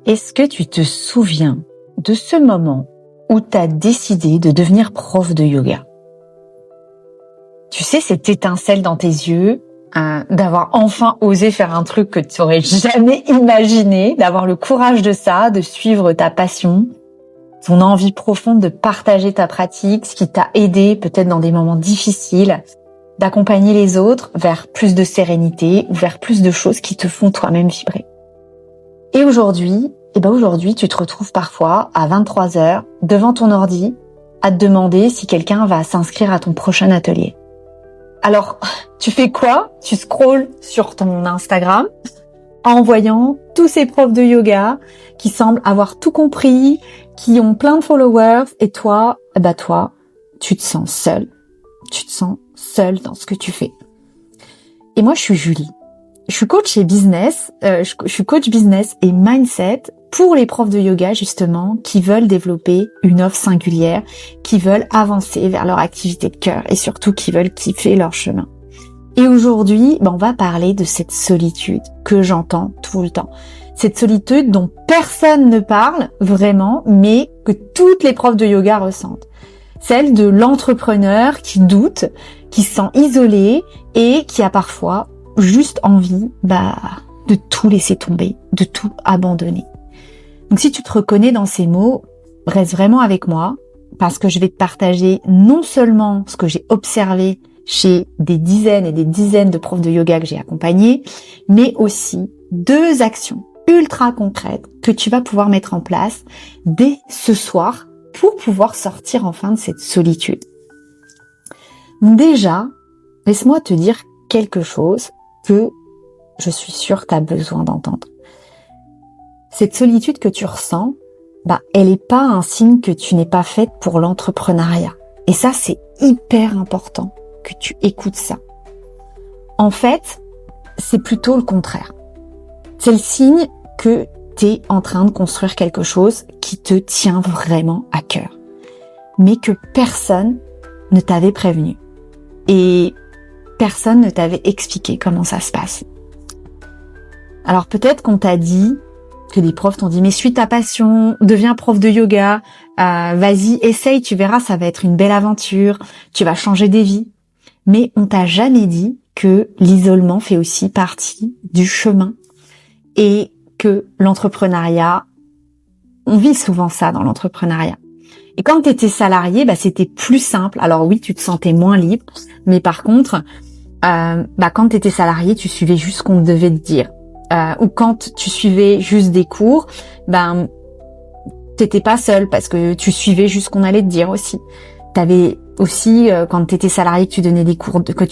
Est-ce que tu te souviens de ce moment où tu as décidé de devenir prof de yoga? Tu sais, cette étincelle dans tes yeux, d'avoir enfin osé faire un truc que tu n'aurais jamais imaginé, d'avoir le courage de ça, de suivre ta passion, ton envie profonde de partager ta pratique, ce qui t'a aidé peut-être dans des moments difficiles, d'accompagner les autres vers plus de sérénité ou vers plus de choses qui te font toi-même vibrer. Et aujourd'hui, tu te retrouves parfois à 23h devant ton ordi à te demander si quelqu'un va s'inscrire à ton prochain atelier. Alors, tu fais quoi? Tu scrolles sur ton Instagram en voyant tous ces profs de yoga qui semblent avoir tout compris, qui ont plein de followers, et toi, tu te sens seul. Tu te sens seul dans ce que tu fais. Et moi, je suis Julie. Je suis coach et business, je suis coach business et mindset pour les profs de yoga justement qui veulent développer une offre singulière, qui veulent avancer vers leur activité de cœur et surtout qui veulent kiffer leur chemin. Et aujourd'hui, on va parler de cette solitude que j'entends tout le temps. Cette solitude dont personne ne parle vraiment, mais que toutes les profs de yoga ressentent. Celle de l'entrepreneur qui doute, qui se sent isolé et qui a parfois juste envie de tout laisser tomber, de tout abandonner. Donc si tu te reconnais dans ces mots, reste vraiment avec moi parce que je vais te partager non seulement ce que j'ai observé chez des dizaines et des dizaines de profs de yoga que j'ai accompagnés, mais aussi 2 actions ultra concrètes que tu vas pouvoir mettre en place dès ce soir pour pouvoir sortir enfin de cette solitude. Déjà, laisse-moi te dire quelque chose que je suis sûre que tu as besoin d'entendre. Cette solitude que tu ressens, elle n'est pas un signe que tu n'es pas faite pour l'entrepreneuriat. Et ça, c'est hyper important que tu écoutes ça. En fait, c'est plutôt le contraire. C'est le signe que tu es en train de construire quelque chose qui te tient vraiment à cœur, mais que personne ne t'avait prévenu. Et personne ne t'avait expliqué comment ça se passe. Alors peut-être qu'on t'a dit, que des profs t'ont dit, mais suis ta passion, deviens prof de yoga, vas-y, essaye, tu verras, ça va être une belle aventure, tu vas changer des vies. Mais on t'a jamais dit que l'isolement fait aussi partie du chemin et que l'entrepreneuriat, on vit souvent ça dans l'entrepreneuriat. Et quand tu étais salarié, c'était plus simple. Alors oui, tu te sentais moins libre, mais par contre, quand tu étais salarié, tu suivais juste ce qu'on devait te dire. Ou quand tu suivais juste des cours, t'étais pas seul parce que tu suivais juste ce qu'on allait te dire aussi. T'avais aussi, quand t'étais salarié, que tu donnais des cours, que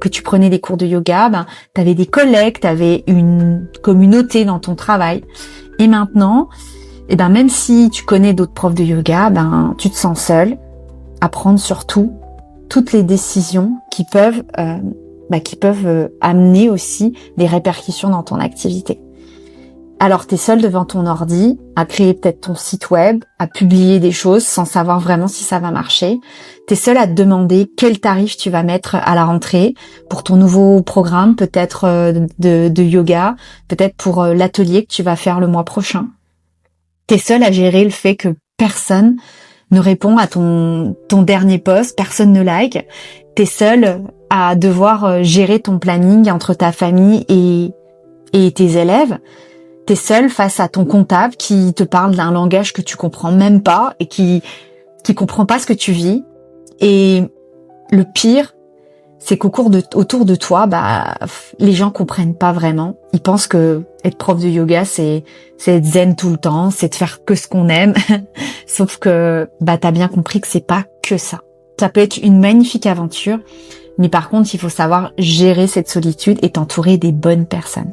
tu prenais des cours de yoga, t'avais des collègues, t'avais une communauté dans ton travail. Et maintenant, même si tu connais d'autres profs de yoga, tu te sens seul à prendre surtout toutes les décisions qui peuvent amener aussi des répercussions dans ton activité. Alors t'es seul devant ton ordi, à créer peut-être ton site web, à publier des choses sans savoir vraiment si ça va marcher. T'es seul à te demander quel tarif tu vas mettre à la rentrée pour ton nouveau programme, peut-être de yoga, peut-être pour l'atelier que tu vas faire le mois prochain. T'es seul à gérer le fait que personne ne répond à ton dernier post, personne ne like. T'es seul à devoir gérer ton planning entre ta famille et tes élèves. T'es seul face à ton comptable qui te parle d'un langage que tu comprends même pas et qui comprend pas ce que tu vis. Et le pire, c'est autour de toi, les gens comprennent pas vraiment. Ils pensent que être prof de yoga, c'est être zen tout le temps, c'est de faire que ce qu'on aime. Sauf que, t'as bien compris que c'est pas que ça. Ça peut être une magnifique aventure, mais par contre, il faut savoir gérer cette solitude et t'entourer des bonnes personnes.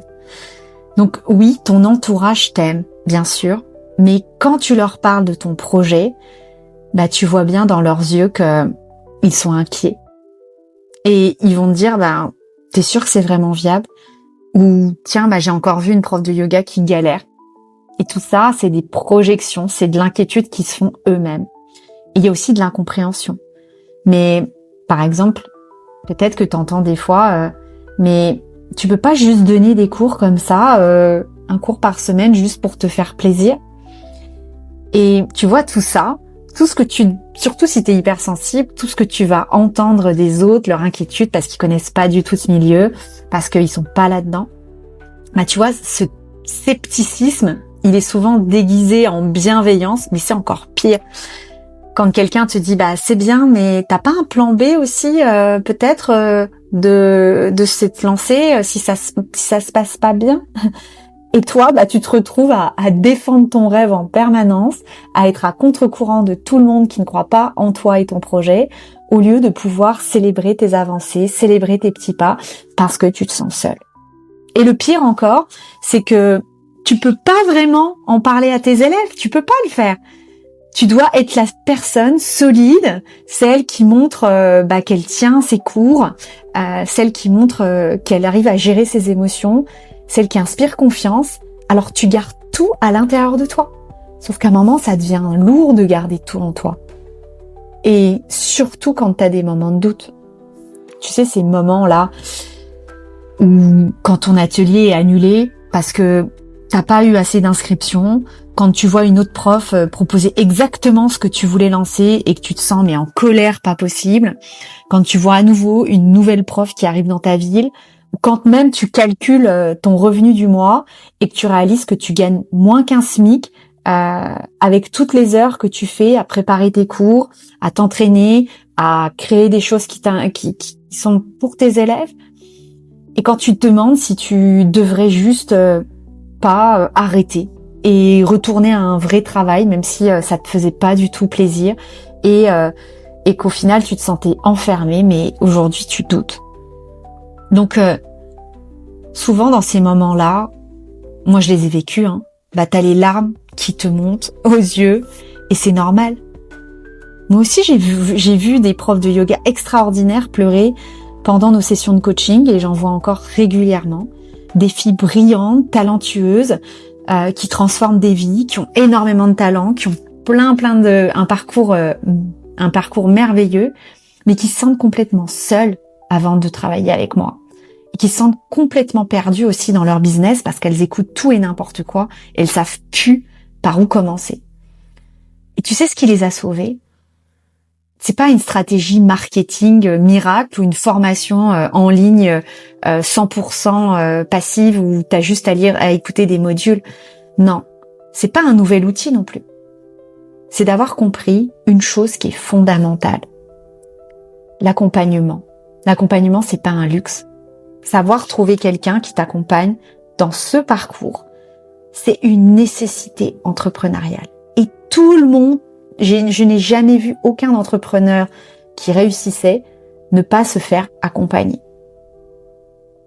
Donc oui, ton entourage t'aime, bien sûr, mais quand tu leur parles de ton projet, tu vois bien dans leurs yeux que ils sont inquiets. Et ils vont te dire, t'es sûr que c'est vraiment viable? Ou tiens, j'ai encore vu une prof de yoga qui galère. Et tout ça, c'est des projections, c'est de l'inquiétude qui se font eux-mêmes. Et il y a aussi de l'incompréhension. Mais par exemple, peut-être que t'entends des fois, mais tu peux pas juste donner des cours comme ça un cours par semaine juste pour te faire plaisir. Et tu vois tout ça, tout ce que surtout si t'es hypersensible, tout ce que tu vas entendre des autres, leur inquiétude parce qu'ils connaissent pas du tout ce milieu, parce qu'ils sont pas là-dedans. Bah tu vois, ce scepticisme, il est souvent déguisé en bienveillance, mais c'est encore pire. Quand quelqu'un te dit bah c'est bien, mais t'as pas un plan B aussi peut-être de se lancer si ça se passe pas bien. Et toi, bah tu te retrouves à défendre ton rêve en permanence, à être à contre-courant de tout le monde qui ne croit pas en toi et ton projet, au lieu de pouvoir célébrer tes avancées, célébrer tes petits pas, parce que tu te sens seul. Et le pire encore, c'est que tu peux pas vraiment en parler à tes élèves, tu peux pas le faire. Tu dois être la personne solide, celle qui montre qu'elle tient ses cours, celle qui montre qu'elle arrive à gérer ses émotions, celle qui inspire confiance. Alors tu gardes tout à l'intérieur de toi. Sauf qu'à un moment, ça devient lourd de garder tout en toi. Et surtout quand tu as des moments de doute. Tu sais, ces moments-là où quand ton atelier est annulé parce que t'as pas eu assez d'inscriptions, quand tu vois une autre prof proposer exactement ce que tu voulais lancer et que tu te sens mais en colère pas possible, quand tu vois à nouveau une nouvelle prof qui arrive dans ta ville, ou quand même tu calcules ton revenu du mois et que tu réalises que tu gagnes moins qu'un SMIC avec toutes les heures que tu fais à préparer tes cours, à t'entraîner, à créer des choses qui sont pour tes élèves, et quand tu te demandes si tu devrais juste pas arrêter et retourner à un vrai travail, même si ça te faisait pas du tout plaisir et qu'au final tu te sentais enfermé, mais aujourd'hui tu doutes. Donc souvent dans ces moments-là, moi je les ai vécus, t'as les larmes qui te montent aux yeux et c'est normal. Moi aussi j'ai vu des profs de yoga extraordinaires pleurer pendant nos sessions de coaching et j'en vois encore régulièrement. Des filles brillantes, talentueuses, qui transforment des vies, qui ont énormément de talent, qui ont un parcours merveilleux, mais qui se sentent complètement seules avant de travailler avec moi. Et qui se sentent complètement perdues aussi dans leur business parce qu'elles écoutent tout et n'importe quoi et elles savent plus par où commencer. Et tu sais ce qui les a sauvées? C'est pas une stratégie marketing miracle ou une formation en ligne 100% passive où t'as juste à écouter des modules. Non, c'est pas un nouvel outil non plus. C'est d'avoir compris une chose qui est fondamentale. L'accompagnement. L'accompagnement, c'est pas un luxe. Savoir trouver quelqu'un qui t'accompagne dans ce parcours, c'est une nécessité entrepreneuriale. Et tout le monde, je n'ai jamais vu aucun entrepreneur qui réussissait ne pas se faire accompagner.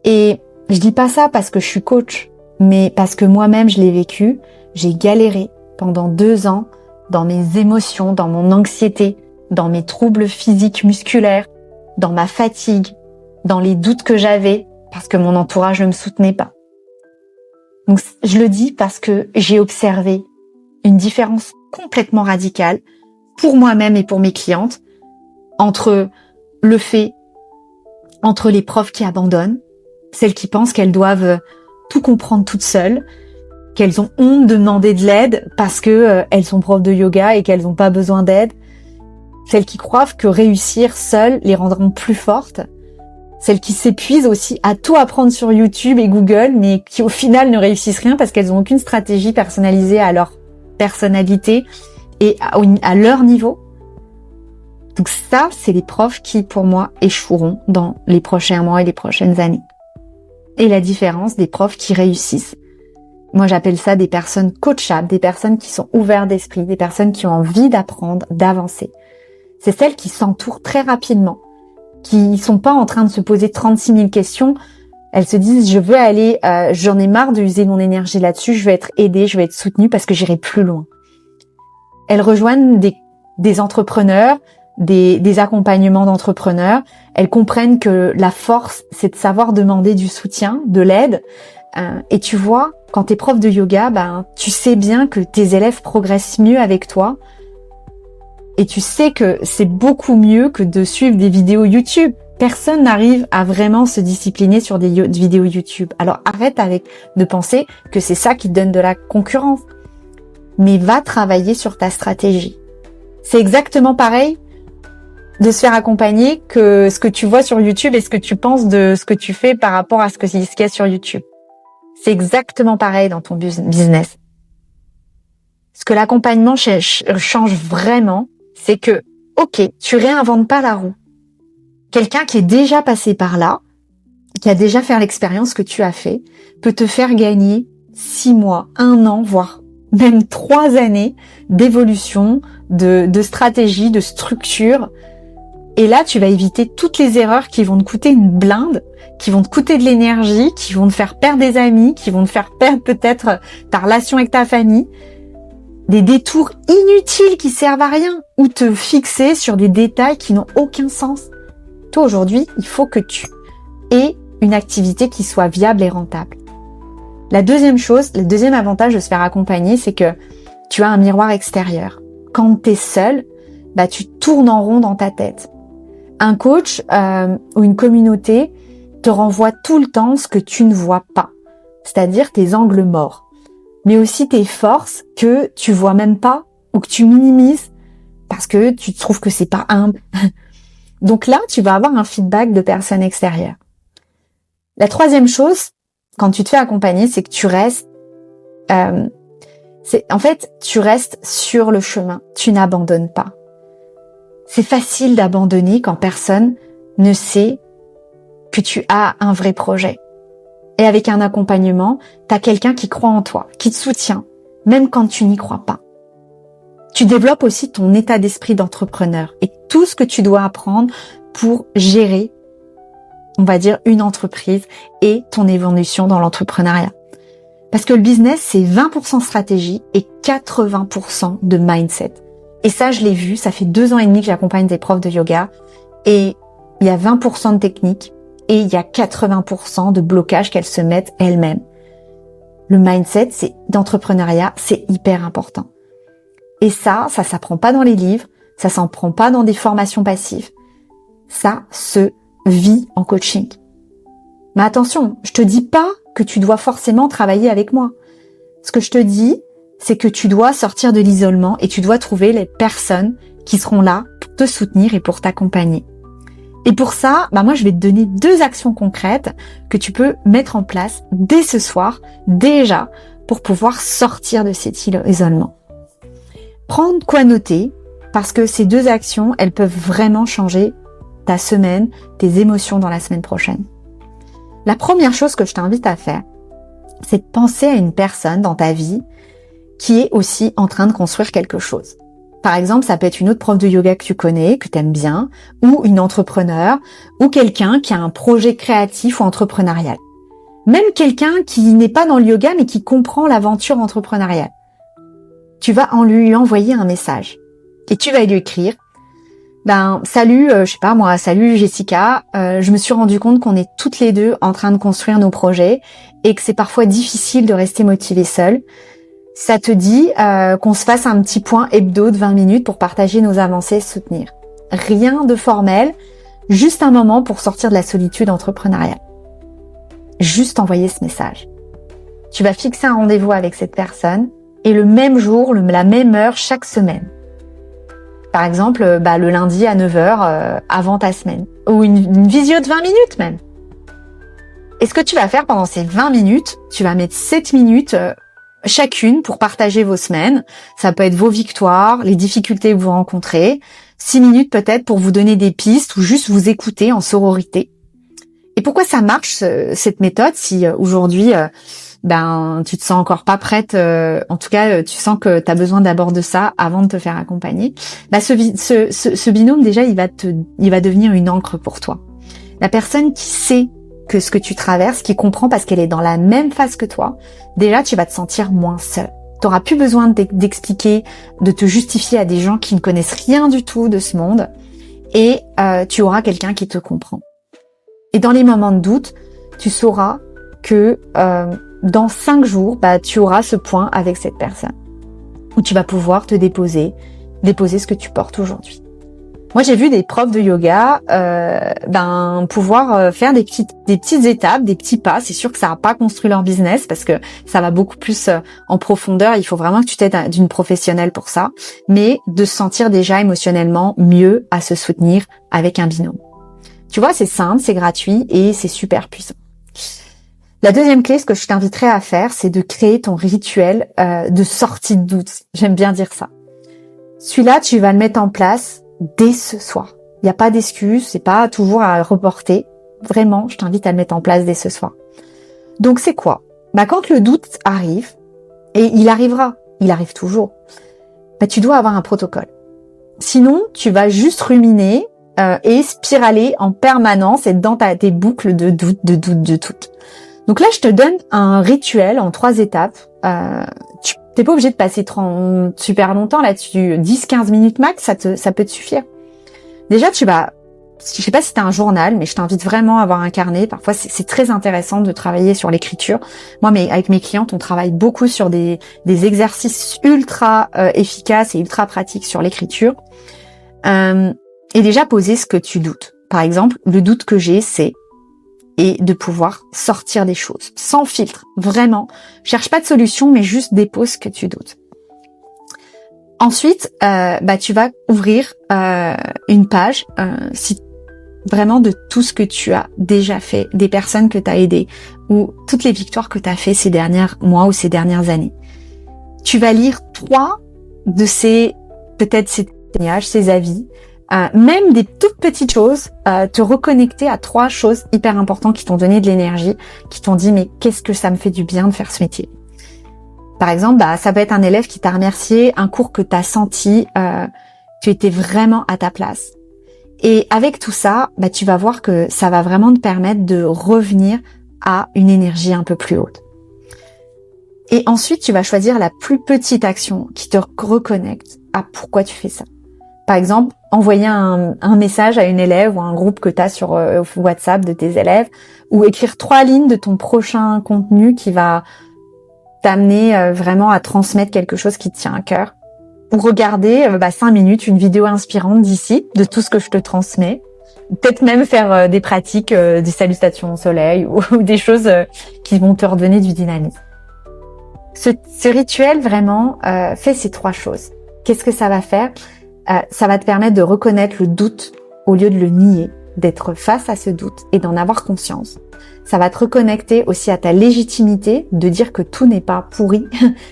Et je dis pas ça parce que je suis coach, mais parce que moi-même je l'ai vécu. J'ai galéré pendant 2 ans dans mes émotions, dans mon anxiété, dans mes troubles physiques musculaires, dans ma fatigue, dans les doutes que j'avais parce que mon entourage ne me soutenait pas. Donc je le dis parce que j'ai observé une différence complètement radicale pour moi-même et pour mes clientes entre les profs qui abandonnent, celles qui pensent qu'elles doivent tout comprendre toutes seules, qu'elles ont honte de demander de l'aide parce que elles sont profs de yoga et qu'elles n'ont pas besoin d'aide, celles qui croient que réussir seules les rendront plus fortes, celles qui s'épuisent aussi à tout apprendre sur YouTube et Google, mais qui au final ne réussissent rien parce qu'elles n'ont aucune stratégie personnalisée à leur personnalité et à leur niveau. Donc ça, c'est les profs qui, pour moi, échoueront dans les prochains mois et les prochaines années. Et la différence des profs qui réussissent. Moi, j'appelle ça des personnes coachables, des personnes qui sont ouvertes d'esprit, des personnes qui ont envie d'apprendre, d'avancer. C'est celles qui s'entourent très rapidement, qui sont pas en train de se poser 36 000 questions. Elles se disent, je veux aller, j'en ai marre d'user mon énergie là-dessus, je veux être aidée, je veux être soutenue parce que j'irai plus loin. Elles rejoignent des entrepreneurs, des accompagnements d'entrepreneurs. Elles comprennent que la force, c'est de savoir demander du soutien, de l'aide. Et tu vois, quand t'es prof de yoga, tu sais bien que tes élèves progressent mieux avec toi. Et tu sais que c'est beaucoup mieux que de suivre des vidéos YouTube. Personne n'arrive à vraiment se discipliner sur des vidéos YouTube. Alors arrête de penser que c'est ça qui te donne de la concurrence. Mais va travailler sur ta stratégie. C'est exactement pareil de se faire accompagner que ce que tu vois sur YouTube et ce que tu penses de ce que tu fais par rapport à ce qu'il y a sur YouTube. C'est exactement pareil dans ton business. Ce que l'accompagnement change vraiment, c'est que, ok, tu réinventes pas la roue. Quelqu'un qui est déjà passé par là, qui a déjà fait l'expérience que tu as fait, peut te faire gagner 6 mois, 1 an, voire même 3 années d'évolution, de stratégie, de structure. Et là, tu vas éviter toutes les erreurs qui vont te coûter une blinde, qui vont te coûter de l'énergie, qui vont te faire perdre des amis, qui vont te faire perdre peut-être ta relation avec ta famille, des détours inutiles qui servent à rien, ou te fixer sur des détails qui n'ont aucun sens. Toi, aujourd'hui, il faut que tu aies une activité qui soit viable et rentable. La deuxième chose, le deuxième avantage de se faire accompagner, c'est que tu as un miroir extérieur. Quand tu es seul, tu tournes en rond dans ta tête. Un coach ou une communauté te renvoie tout le temps ce que tu ne vois pas, c'est-à-dire tes angles morts, mais aussi tes forces que tu vois même pas ou que tu minimises parce que tu trouves que c'est pas humble. Donc là, tu vas avoir un feedback de personnes extérieures. La troisième chose, quand tu te fais accompagner, c'est que tu restes, tu restes sur le chemin. Tu n'abandonnes pas. C'est facile d'abandonner quand personne ne sait que tu as un vrai projet. Et avec un accompagnement, tu as quelqu'un qui croit en toi, qui te soutient, même quand tu n'y crois pas. Tu développes aussi ton état d'esprit d'entrepreneur et tout ce que tu dois apprendre pour gérer, on va dire, une entreprise et ton évolution dans l'entrepreneuriat. Parce que le business, c'est 20% stratégie et 80% de mindset. Et ça, je l'ai vu, ça fait 2 ans et demi que j'accompagne des profs de yoga et il y a 20% de technique et il y a 80% de blocage qu'elles se mettent elles-mêmes. Le mindset, c'est d'entrepreneuriat, c'est hyper important. Et ça s'apprend pas dans les livres, ça s'apprend pas dans des formations passives. Ça se vit en coaching. Mais attention, je te dis pas que tu dois forcément travailler avec moi. Ce que je te dis, c'est que tu dois sortir de l'isolement et tu dois trouver les personnes qui seront là pour te soutenir et pour t'accompagner. Et pour ça, moi je vais te donner 2 actions concrètes que tu peux mettre en place dès ce soir, déjà, pour pouvoir sortir de cet isolement. Prendre quoi noter, parce que ces 2 actions, elles peuvent vraiment changer ta semaine, tes émotions dans la semaine prochaine. La première chose que je t'invite à faire, c'est de penser à une personne dans ta vie qui est aussi en train de construire quelque chose. Par exemple, ça peut être une autre prof de yoga que tu connais, que tu aimes bien, ou une entrepreneur, ou quelqu'un qui a un projet créatif ou entrepreneurial. Même quelqu'un qui n'est pas dans le yoga, mais qui comprend l'aventure entrepreneuriale. Tu vas lui envoyer un message. Et tu vas lui écrire, salut, salut Jessica, je me suis rendu compte qu'on est toutes les deux en train de construire nos projets et que c'est parfois difficile de rester motivée seule. Ça te dit qu'on se fasse un petit point hebdo de 20 minutes pour partager nos avancées et se soutenir. Rien de formel, juste un moment pour sortir de la solitude entrepreneuriale. Juste envoyer ce message. Tu vas fixer un rendez-vous avec cette personne et le même jour, la même heure chaque semaine. Par exemple, le lundi à 9h avant ta semaine. Ou une visio de 20 minutes même. Et ce que tu vas faire pendant ces 20 minutes, tu vas mettre 7 minutes chacune pour partager vos semaines. Ça peut être vos victoires, les difficultés que vous rencontrez. 6 minutes peut-être pour vous donner des pistes ou juste vous écouter en sororité. Et pourquoi ça marche cette méthode si aujourd'hui tu te sens encore pas prête, en tout cas tu sens que tu as besoin d'abord de ça avant de te faire accompagner. Ce binôme déjà il va devenir une encre pour toi. La personne qui sait que ce que tu traverses, qui comprend parce qu'elle est dans la même phase que toi, déjà tu vas te sentir moins seule. Tu n'auras plus besoin d'expliquer, de te justifier à des gens qui ne connaissent rien du tout de ce monde et tu auras quelqu'un qui te comprend. Et dans les moments de doute, tu sauras que dans 5 jours, tu auras ce point avec cette personne où tu vas pouvoir te déposer ce que tu portes aujourd'hui. Moi, j'ai vu des profs de yoga pouvoir faire des petites étapes, des petits pas. C'est sûr que ça n'a pas construit leur business parce que ça va beaucoup plus en profondeur. Il faut vraiment que tu t'aides d'une professionnelle pour ça. Mais de se sentir déjà émotionnellement mieux à se soutenir avec un binôme. Tu vois, c'est simple, c'est gratuit et c'est super puissant. La deuxième clé, ce que je t'inviterais à faire, c'est de créer ton rituel de sortie de doute. J'aime bien dire ça. Celui-là, tu vas le mettre en place dès ce soir. Il n'y a pas d'excuse, c'est pas toujours à reporter. Vraiment, je t'invite à le mettre en place dès ce soir. Donc c'est quoi? Quand le doute arrive, et il arrivera, il arrive toujours, tu dois avoir un protocole. Sinon, tu vas juste ruminer et spiraler en permanence et dans tes boucles de doute, de doute. Donc là, je te donne un rituel en 3 étapes. Tu n'es pas obligé de passer super longtemps là-dessus. 10-15 minutes max, ça peut te suffire. Déjà, je sais pas si tu as un journal, mais je t'invite vraiment à avoir un carnet. Parfois, c'est très intéressant de travailler sur l'écriture. Moi, avec mes clientes, on travaille beaucoup sur des exercices ultra efficaces et ultra pratiques sur l'écriture. Et déjà, poser ce que tu doutes. Par exemple, le doute que j'ai, c'est et de pouvoir sortir des choses sans filtre, vraiment. Cherche pas de solution, mais juste dépose ce que tu doutes. Ensuite, tu vas ouvrir une page vraiment de tout ce que tu as déjà fait, des personnes que tu as aidées ou toutes les victoires que tu as fait ces derniers mois ou ces dernières années. Tu vas lire 3 de ces témoignages, ces avis, même des toutes petites choses, te reconnecter à 3 choses hyper importantes qui t'ont donné de l'énergie, qui t'ont dit mais qu'est-ce que ça me fait du bien de faire ce métier. Par exemple, ça peut être un élève qui t'a remercié, un cours que t'as senti, tu étais vraiment à ta place. Et avec tout ça, tu vas voir que ça va vraiment te permettre de revenir à une énergie un peu plus haute. Et ensuite, tu vas choisir la plus petite action qui te reconnecte à pourquoi tu fais ça. Par exemple, envoyer un message à une élève ou à un groupe que tu as sur WhatsApp de tes élèves, ou écrire 3 lignes de ton prochain contenu qui va t'amener vraiment à transmettre quelque chose qui te tient à cœur. Ou regarder 5 minutes une vidéo inspirante d'ici, de tout ce que je te transmets. Peut-être même faire des pratiques, des salutations au soleil ou des choses qui vont te redonner du dynamisme. Ce rituel vraiment fait ces 3 choses. Qu'est-ce que ça va faire? Ça va te permettre de reconnaître le doute au lieu de le nier, d'être face à ce doute et d'en avoir conscience. Ça va te reconnecter aussi à ta légitimité, de dire que tout n'est pas pourri,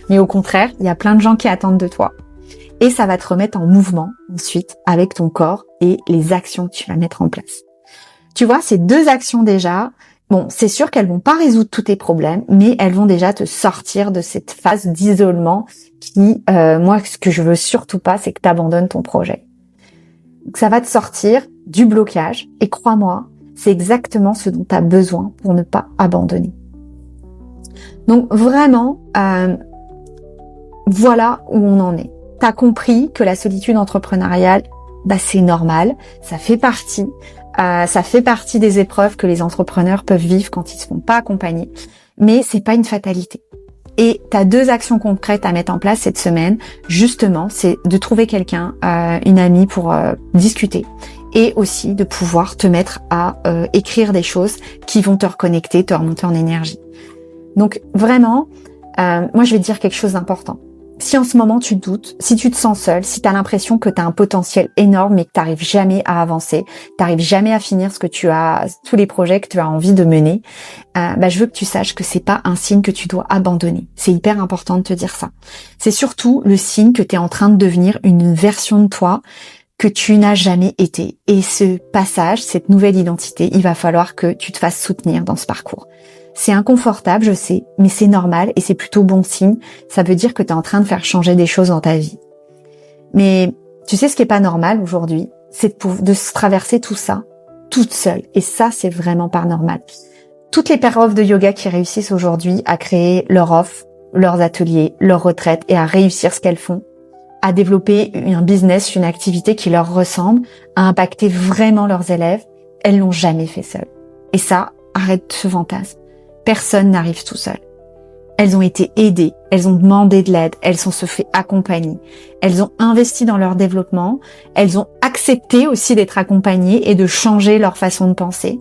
mais au contraire, il y a plein de gens qui attendent de toi. Et ça va te remettre en mouvement ensuite avec ton corps et les actions que tu vas mettre en place. Tu vois, ces 2 actions déjà, c'est sûr qu'elles vont pas résoudre tous tes problèmes, mais elles vont déjà te sortir de cette phase d'isolement qui, moi, ce que je veux surtout pas, c'est que tu abandonnes ton projet. Donc, ça va te sortir du blocage et crois-moi, c'est exactement ce dont tu as besoin pour ne pas abandonner. Donc vraiment, voilà où on en est. Tu as compris que la solitude entrepreneuriale, c'est normal, ça fait partie des épreuves que les entrepreneurs peuvent vivre quand ils se font pas accompagner, mais c'est pas une fatalité. Et tu as 2 actions concrètes à mettre en place cette semaine, justement, c'est de trouver quelqu'un, une amie pour discuter, et aussi de pouvoir te mettre à écrire des choses qui vont te reconnecter, te remonter en énergie. Donc vraiment, moi je vais te dire quelque chose d'important. Si en ce moment tu doutes, si tu te sens seul, si tu as l'impression que tu as un potentiel énorme mais que tu n'arrives jamais à avancer, tu n'arrives jamais à finir tous les projets que tu as envie de mener, je veux que tu saches que c'est pas un signe que tu dois abandonner. C'est hyper important de te dire ça. C'est surtout le signe que tu es en train de devenir une version de toi que tu n'as jamais été. Et ce passage, cette nouvelle identité, il va falloir que tu te fasses soutenir dans ce parcours. C'est inconfortable, je sais, mais c'est normal et c'est plutôt bon signe. Ça veut dire que tu es en train de faire changer des choses dans ta vie. Mais tu sais ce qui est pas normal aujourd'hui, c'est de se traverser tout ça toute seule. Et ça, c'est vraiment pas normal. Toutes les profs de yoga qui réussissent aujourd'hui à créer leur offre, leurs ateliers, leurs retraites et à réussir ce qu'elles font, à développer un business, une activité qui leur ressemble, à impacter vraiment leurs élèves, elles l'ont jamais fait seules. Et ça, arrête ce fantasme. Personne n'arrive tout seul. elles ont été aidées, elles ont demandé de l'aide, elles se fait accompagner, elles ont investi dans leur développement, elles ont accepté aussi d'être accompagnées et de changer leur façon de penser.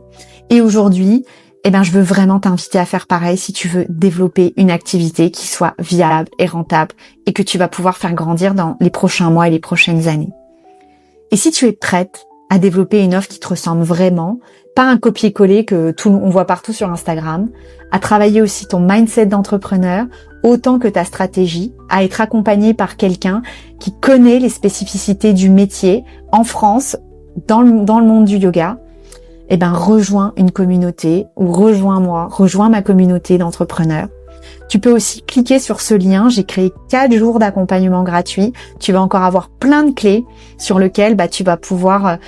Et aujourd'hui, je veux vraiment t'inviter à faire pareil si tu veux développer une activité qui soit viable et rentable et que tu vas pouvoir faire grandir dans les prochains mois et les prochaines années. Et si tu es prête à développer une offre qui te ressemble vraiment, pas un copier-coller que on voit partout sur Instagram, à travailler aussi ton mindset d'entrepreneur autant que ta stratégie, à être accompagné par quelqu'un qui connaît les spécificités du métier en France, dans le monde du yoga, rejoins une communauté ou rejoins ma communauté d'entrepreneurs. Tu peux aussi cliquer sur ce lien. J'ai créé 4 jours d'accompagnement gratuit. Tu vas encore avoir plein de clés sur lesquelles tu vas pouvoir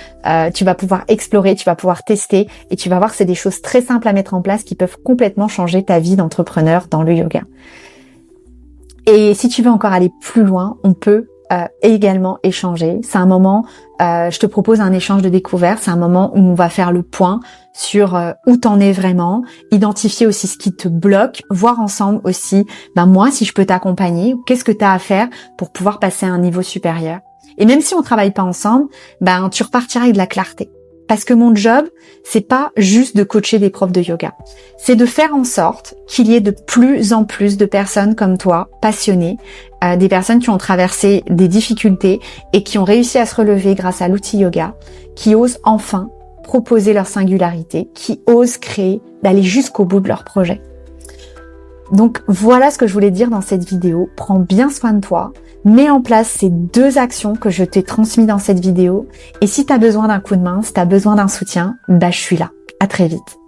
explorer, tu vas pouvoir tester et tu vas voir que c'est des choses très simples à mettre en place qui peuvent complètement changer ta vie d'entrepreneur dans le yoga. Et si tu veux encore aller plus loin, on peut également échanger. C'est un moment, je te propose un échange de découverte, c'est un moment où on va faire le point sur où t'en es vraiment, identifier aussi ce qui te bloque, voir ensemble aussi, moi si je peux t'accompagner, qu'est-ce que t'as à faire pour pouvoir passer à un niveau supérieur. Et même si on travaille pas ensemble, tu repartiras avec de la clarté. Parce que mon job, c'est pas juste de coacher des profs de yoga. C'est de faire en sorte qu'il y ait de plus en plus de personnes comme toi, passionnées, des personnes qui ont traversé des difficultés et qui ont réussi à se relever grâce à l'outil yoga, qui osent enfin proposer leur singularité, qui osent créer, d'aller jusqu'au bout de leur projet. Donc voilà ce que je voulais dire dans cette vidéo. Prends bien soin de toi. Mets en place ces 2 actions que je t'ai transmises dans cette vidéo. Et si tu as besoin d'un coup de main, si tu as besoin d'un soutien, je suis là. À très vite.